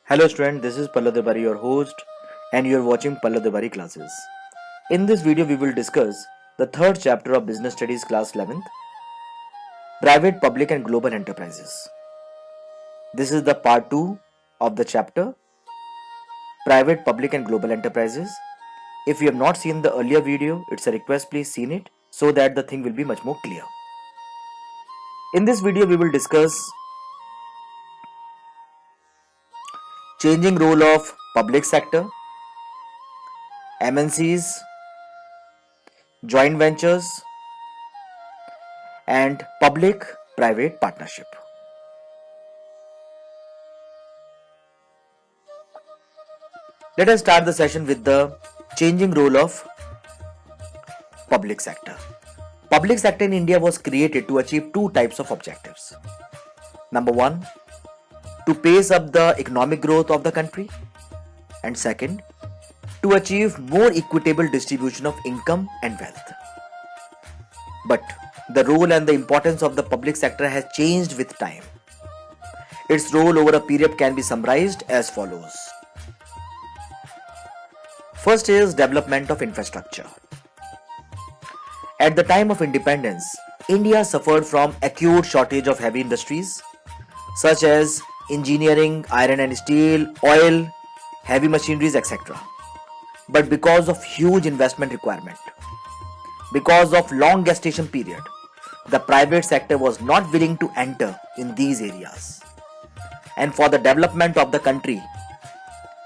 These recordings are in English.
Hello student, this is Palladebari, your host, and you are watching Palladebari classes. In this video, we will discuss the third chapter of Business Studies class 11th, Private, Public and Global Enterprises. This is the part 2 of the chapter, Private, Public and Global Enterprises. If you have not seen the earlier video, it's a request, please see it so that the thing will be much more clear. In this video, we will discuss changing role of public sector, MNCs, joint ventures, and public-private partnership. Let us start the session with the changing role of public sector. Public sector in India was created to achieve two types of objectives. Number one, to pace up the economic growth of the country, and second, to achieve more equitable distribution of income and wealth. But the role and the importance of the public sector has changed with time. Its role over a period can be summarized as follows. First is development of infrastructure. At the time of independence, India suffered from acute shortage of heavy industries such as engineering, iron and steel, oil, heavy machineries, etc. But because of huge investment requirement, because of long gestation period, the private sector was not willing to enter in these areas. And for the development of the country,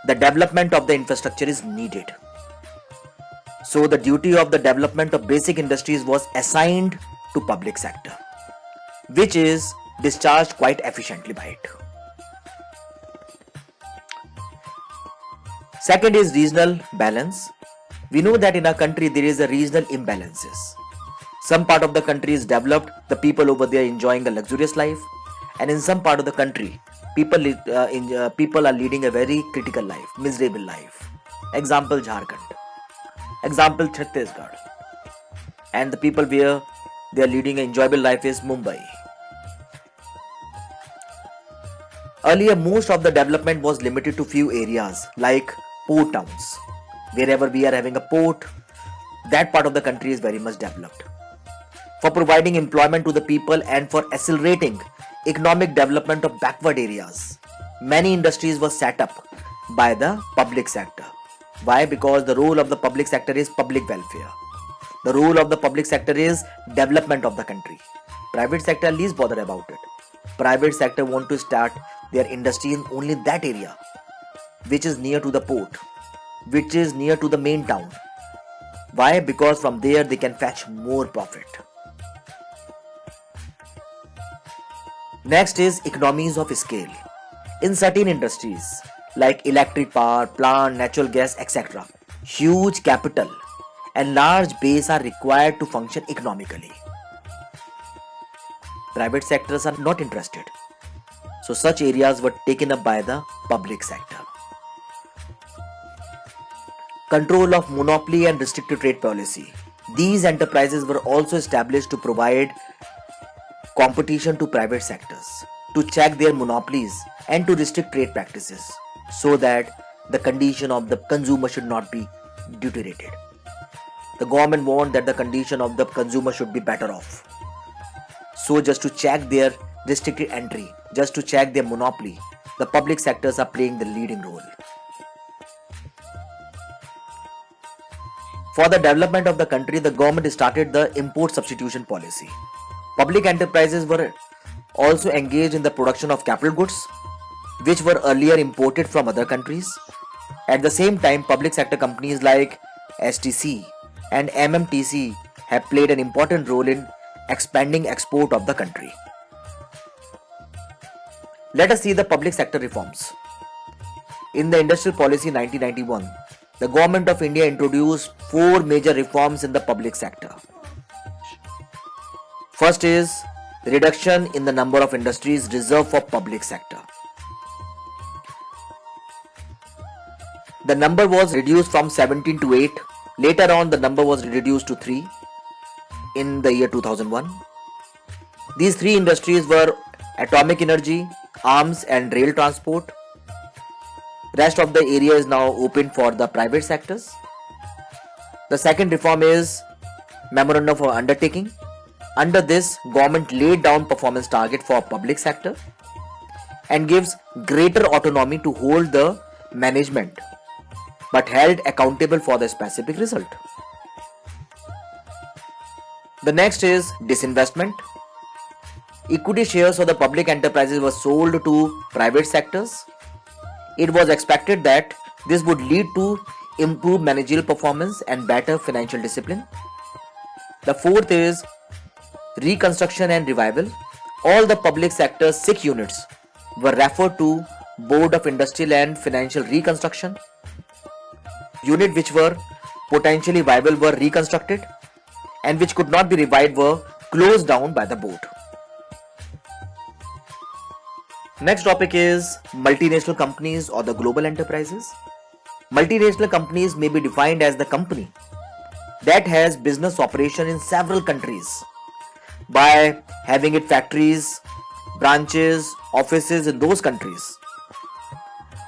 the development of the infrastructure is needed. So the duty of the development of basic industries was assigned to public sector, which is discharged quite efficiently by it. Second is regional balance. We know that in our country there is a regional imbalances. Some part of the country is developed, the people over there enjoying a luxurious life, and in some part of the country, people are leading a very critical life, miserable life. Example Jharkhand, example Chhattisgarh, and the people where they are leading an enjoyable life is Mumbai. Earlier, most of the development was limited to few areas like port towns. Wherever we are having a port, that part of the country is very much developed. For providing employment to the people and for accelerating economic development of backward areas, many industries were set up by the public sector. Why? Because the role of the public sector is public welfare. The role of the public sector is development of the country. Private sector least bother about it. Private sector want to start their industry in only that area which is near to the port, which is near to the main town. Why? Because from there they can fetch more profit. Next is economies of scale. In certain industries like electric power, plant, natural gas, etc., huge capital and large base are required to function economically. Private sectors are not interested. So such areas were taken up by the public sector. Control of monopoly and restricted trade policy. These enterprises were also established to provide competition to private sectors, to check their monopolies and to restrict trade practices so that the condition of the consumer should not be deteriorated. The government want that the condition of the consumer should be better off. So just to check their restricted entry, just to check their monopoly, the public sectors are playing the leading role. For the development of the country, the government started the import substitution policy. Public enterprises were also engaged in the production of capital goods, which were earlier imported from other countries. At the same time, public sector companies like STC and MMTC have played an important role in expanding export of the country. Let us see the public sector reforms. In the Industrial Policy 1991, the Government of India introduced 4 major reforms in the public sector. First is reduction in the number of industries reserved for public sector. The number was reduced from 17 to 8. Later on, the number was reduced to 3 in the year 2001. These 3 industries were atomic energy, arms and rail transport. Rest of the area is now open for the private sectors. The second reform is memorandum of undertaking. Under this, government laid down performance target for public sector and gives greater autonomy to hold the management, but held accountable for the specific result. The next is disinvestment. Equity shares of the public enterprises were sold to private sectors. It was expected that this would lead to improved managerial performance and better financial discipline. The fourth is reconstruction and revival. All the public sector SIC units were referred to Board of Industrial and Financial Reconstruction. Units which were potentially viable were reconstructed, and which could not be revived were closed down by the board. Next topic is multinational companies or the global enterprises. Multinational companies may be defined as the company that has business operation in several countries by having its factories, branches, offices in those countries,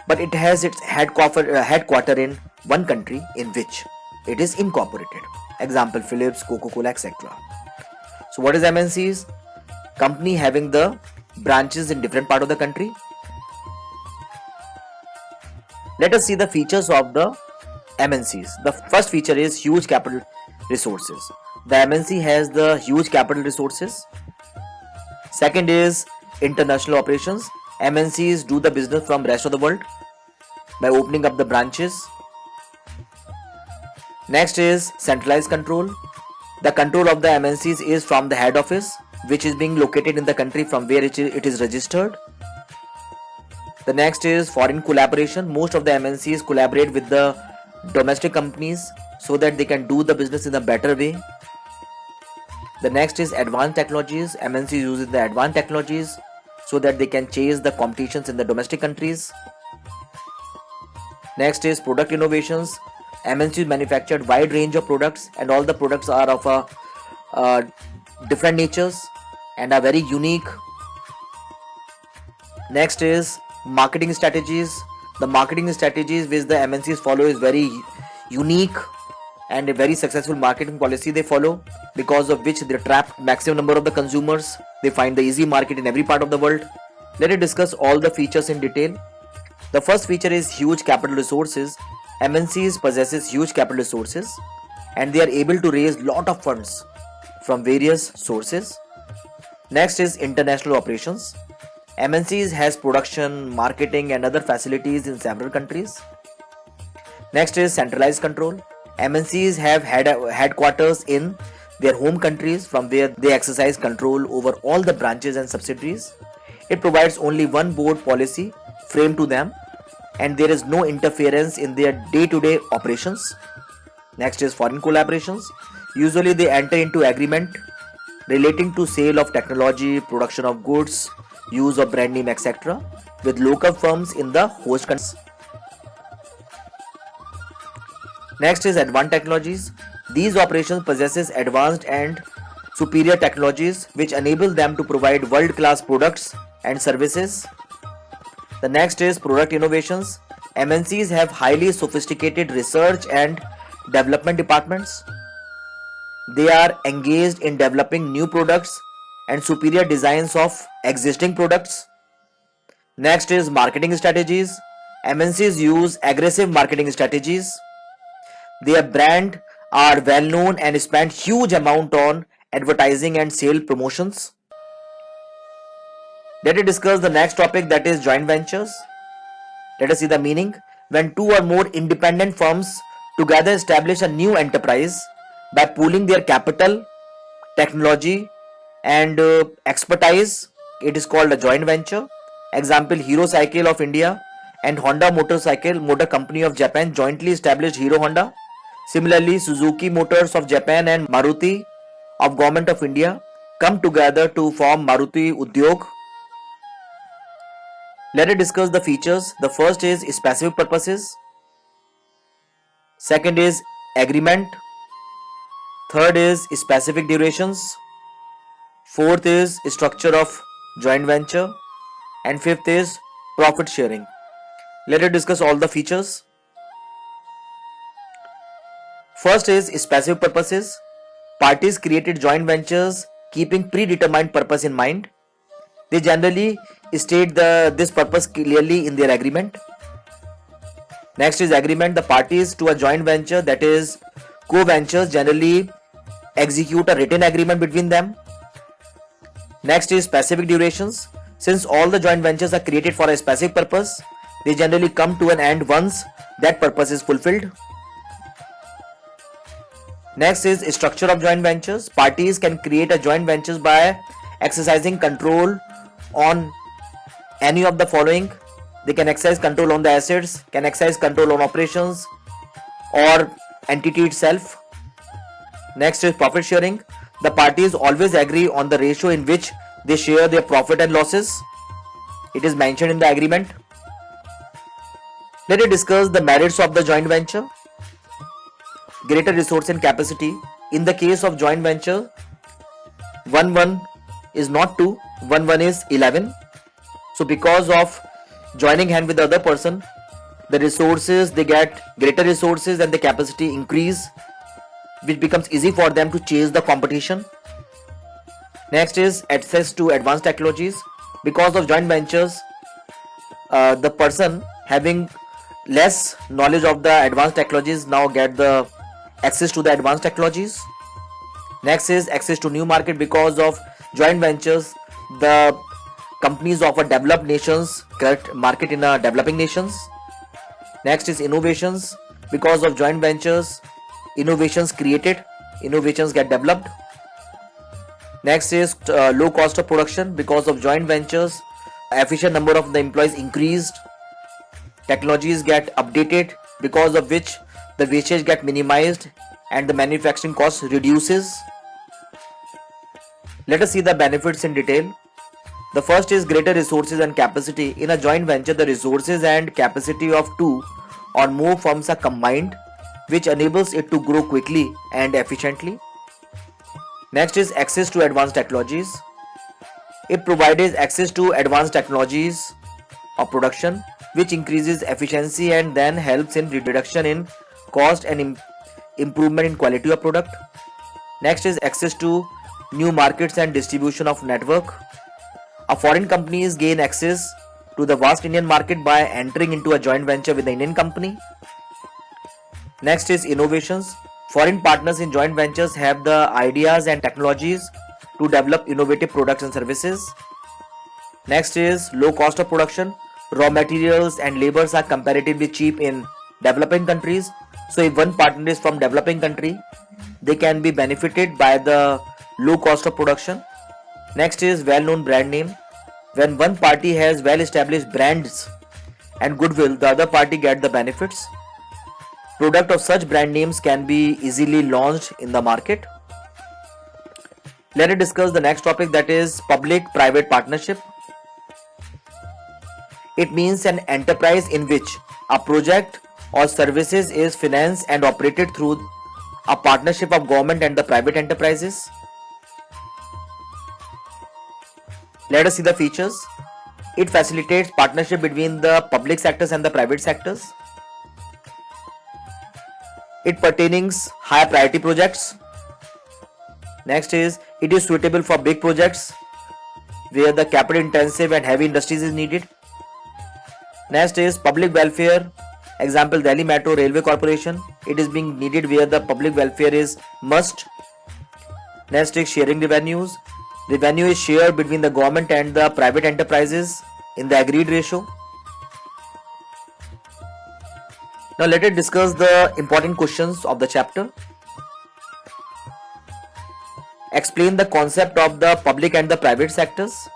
but it has its headquarter in one country in which it is incorporated. Example: Philips, Coca-Cola, etc. So what is MNCs? Company having the branches in different part of the country. Let us see the features of the MNCs. The first feature is huge capital resources. The MNC has the huge capital resources. Second is international operations. MNCs do the business from rest of the world by opening up the branches. Next is centralized control. The control of the MNCs is from the head office, which is being located in the country from where it is registered. The next is foreign collaboration. Most of the MNCs collaborate with the domestic companies so that they can do the business in a better way. The next is advanced technologies. MNCs use the advanced technologies so that they can chase the competitions in the domestic countries. Next is product innovations. MNCs manufactured wide range of products, and all the products are of a different natures and are very unique. Next is marketing strategies. The marketing strategies which the MNCs follow is very unique and a very successful marketing policy they follow, because of which they trap maximum number of the consumers. They find the easy market in every part of the world. Let us discuss all the features in detail. The first feature is huge capital resources. MNCs possesses huge capital resources and they are able to raise lot of funds from various sources. Next is international operations. MNCs has production, marketing and other facilities in several countries. Next is centralized control. MNCs have headquarters in their home countries from where they exercise control over all the branches and subsidiaries. It provides only one board policy framed to them, and there is no interference in their day-to-day operations. Next is foreign collaborations. Usually they enter into agreement relating to sale of technology, production of goods, use of brand name, etc. with local firms in the host countries. Next is advanced technologies. These operations possesses advanced and superior technologies which enable them to provide world-class products and services. The next is product innovations. MNCs have highly sophisticated research and development departments. They are engaged in developing new products and superior designs of existing products. Next is marketing strategies. MNCs use aggressive marketing strategies. Their brand are well known and spend huge amount on advertising and sale promotions. Let us discuss the next topic, that is joint ventures. Let us see the meaning. When two or more independent firms together establish a new enterprise by pooling their capital, technology and expertise, it is called a joint venture. Example: Hero Cycle of India and Honda Motor Company of Japan jointly established Hero Honda. Similarly, Suzuki Motors of Japan and Maruti of Government of India come together to form Maruti Udyog. Let us discuss the features. The first is specific purposes. Second is agreement. Third is specific durations. Fourth is structure of joint venture. And fifth is profit sharing. Let us discuss all the features. First is specific purposes. Parties created joint ventures keeping predetermined purpose in mind. They generally state this purpose clearly in their agreement. Next is agreement. The parties to a joint venture, that is co-ventures, generally execute a written agreement between them. Next is specific durations. Since all the joint ventures are created for a specific purpose, they generally come to an end once that purpose is fulfilled. Next is structure of joint ventures. Parties can create a joint ventures by exercising control on any of the following. They can exercise control on the assets, can exercise control on operations or entity itself. Next is profit sharing. The parties always agree on the ratio in which they share their profit and losses. It is mentioned in the agreement. Let us discuss the merits of the joint venture. Greater resource and capacity. In the case of joint venture, 1 is not 2, 1 is 11. So because of joining hand with the other person, the resources, they get greater resources and the capacity increase, which becomes easy for them to chase the competition. Next is access to advanced technologies. Because of joint ventures, the person having less knowledge of the advanced technologies now get the access to the advanced technologies. Next is access to new market. Because of joint ventures, the companies of a developed nations get market in a developing nations. Next is innovations. Because of joint ventures, innovations created, innovations get developed. Next is low cost of production. Because of joint ventures, efficient number of the employees increased, technologies get updated, because of which the wastage get minimized and the manufacturing cost reduces. Let us see the benefits in detail. The first is greater resources and capacity. In a joint venture, the resources and capacity of 2 or more firms are combined, which enables it to grow quickly and efficiently. Next is access to advanced technologies. It provides access to advanced technologies of production, which increases efficiency and then helps in reduction in cost and improvement in quality of product. Next is access to new markets and distribution of network. A foreign companies gain access to the vast Indian market by entering into a joint venture with the Indian company. Next is innovations. Foreign partners in joint ventures have the ideas and technologies to develop innovative products and services. Next is low cost of production. Raw materials and labors are comparatively cheap in developing countries. So if one partner is from developing country, they can be benefited by the low cost of production. Next is well-known brand name. When one party has well-established brands and goodwill, the other party get the benefits. Product of such brand names can be easily launched in the market. Let us discuss the next topic, that is public-private partnership. It means an enterprise in which a project or services is financed and operated through a partnership of government and the private enterprises. Let us see the features. It facilitates partnership between the public sectors and the private sectors. It pertains high priority projects. Next is it is suitable for big projects where the capital intensive and heavy industries is needed. Next is public welfare. Example, Delhi Metro Railway Corporation. It is being needed where the public welfare is must. Next is sharing revenues. Revenue is shared between the government and the private enterprises in the agreed ratio. Now let us discuss the important questions of the chapter. Explain the concept of the public and the private sectors.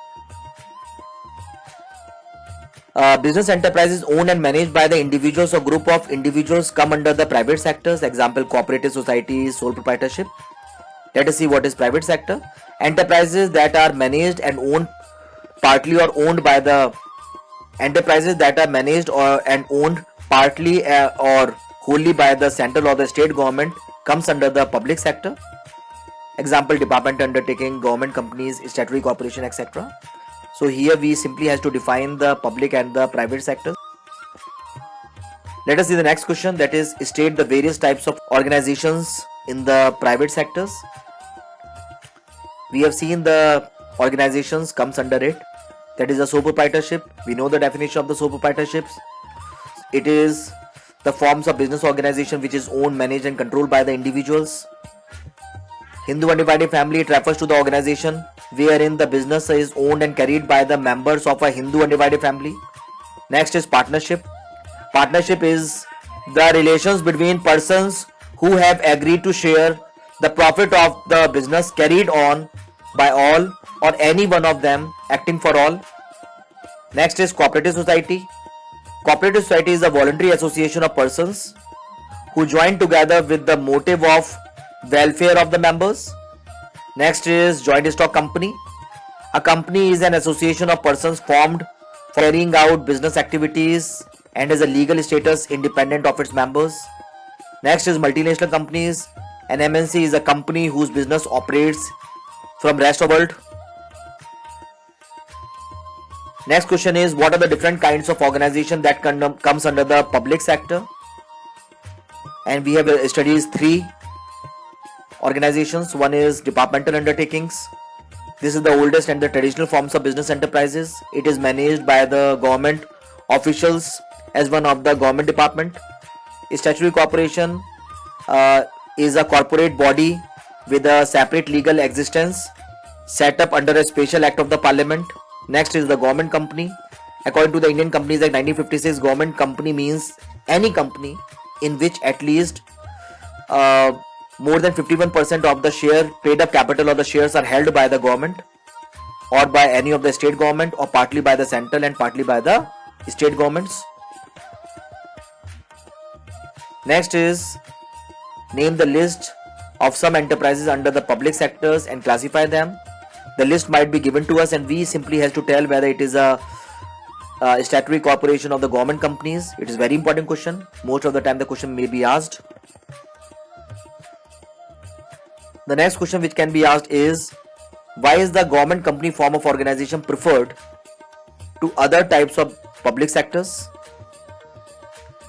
Business enterprises owned and managed by the individuals or group of individuals come under the private sectors. Example, cooperative societies, sole proprietorship. Let us see what is private sector. Enterprises that are managed and owned partly or owned by the enterprises that are managed and owned partly or wholly by the central or the state government comes under the public sector. Example, department undertaking, government companies, statutory corporation, etc. So here we simply has to define the public and the private sectors. Let us see the next question, that is state the various types of organizations in the private sectors. We have seen the organizations comes under it. That is a sole proprietorship. We know the definition of the sole proprietorships. It is the forms of business organization which is owned, managed and controlled by the individuals. Hindu undivided family, it refers to the organization wherein the business is owned and carried by the members of a Hindu undivided family. Next is partnership. Partnership is the relations between persons who have agreed to share the profit of the business carried on by all or any one of them acting for all. Next is cooperative society. Cooperative society is a voluntary association of persons who join together with the motive of welfare of the members. Next is joint stock company. A company is an association of persons formed for carrying out business activities and has a legal status independent of its members. Next is multinational companies. An MNC is a company whose business operates from rest of the world. Next question is, what are the different kinds of organization that comes under the public sector? And we have studied three organizations. One is departmental undertakings. This is the oldest and the traditional forms of business enterprises. It is managed by the government officials as one of the government department. A statutory corporation is a corporate body with a separate legal existence set up under a special act of the parliament. Next is the government company. According to the Indian Companies Act 1956, government company means any company in which at least more than 51% of the share paid up capital or the shares are held by the government or by any of the state government or partly by the central and partly by the state governments. Next is name the list of some enterprises under the public sectors and classify them. The list might be given to us and we simply has to tell whether it is a statutory corporation of the government companies. It is very important question. Most of the time the question may be asked. The next question which can be asked is, why is the government company form of organization preferred to other types of public sectors?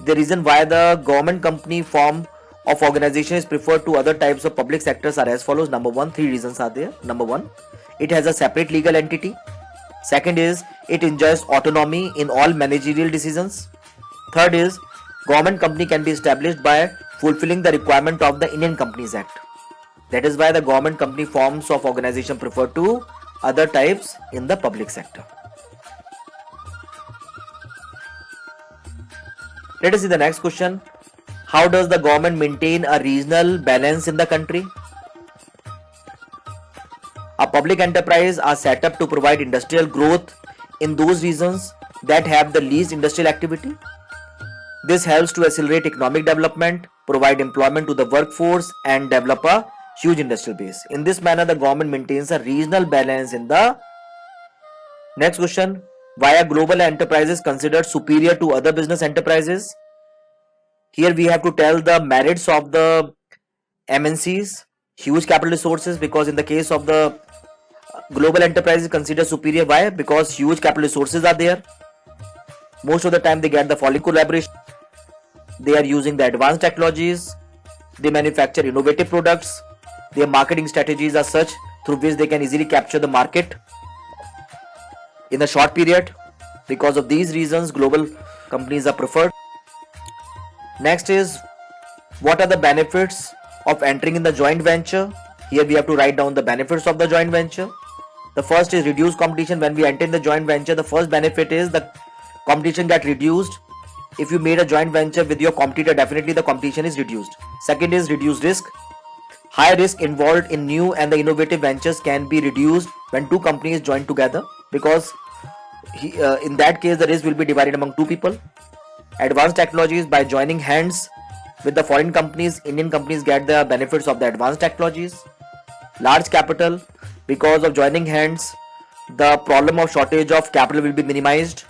The reason why the government company form of organization is preferred to other types of public sectors are as follows. Number one, three reasons are there. Number one, it has a separate legal entity. Second is, it enjoys autonomy in all managerial decisions. Third is, government company can be established by fulfilling the requirement of the Indian Companies Act. That is why the government company forms of organization prefer to other types in the public sector. Let us see the next question. How does the government maintain a regional balance in the country? A public enterprise are set up to provide industrial growth in those regions that have the least industrial activity. This helps to accelerate economic development, provide employment to the workforce and develop a huge industrial base. In this manner, the government maintains a regional balance in the. Next question, why are global enterprises considered superior to other business enterprises? Here we have to tell the merits of the MNCs, huge capital resources, because in the case of the global enterprises considered superior. Why? Because huge capital resources are there. Most of the time they get the following collaboration. They are using the advanced technologies. They manufacture innovative products. Their marketing strategies are such through which they can easily capture the market in a short period. Because of these reasons, global companies are preferred. Next is, what are the benefits of entering in the joint venture? Here we have to write down the benefits of the joint venture. The first is reduced competition. When we enter in the joint venture, the first benefit is the competition get reduced. If you made a joint venture with your competitor, definitely the competition is reduced. Second is reduced risk. High risk involved in new and the innovative ventures can be reduced when two companies join together, because in that case the risk will be divided among two people. Advanced technologies, by joining hands with the foreign companies, Indian companies get the benefits of the advanced technologies. Large capital, because of joining hands, the problem of shortage of capital will be minimized.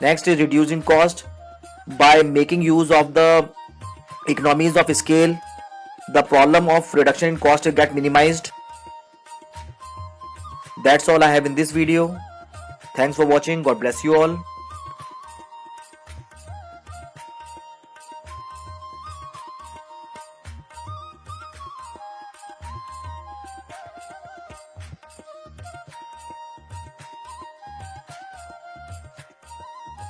Next is reducing cost. By making use of the economies of scale, the problem of reduction in cost will get minimized. That's all I have in this video. Thanks for watching. God bless you all.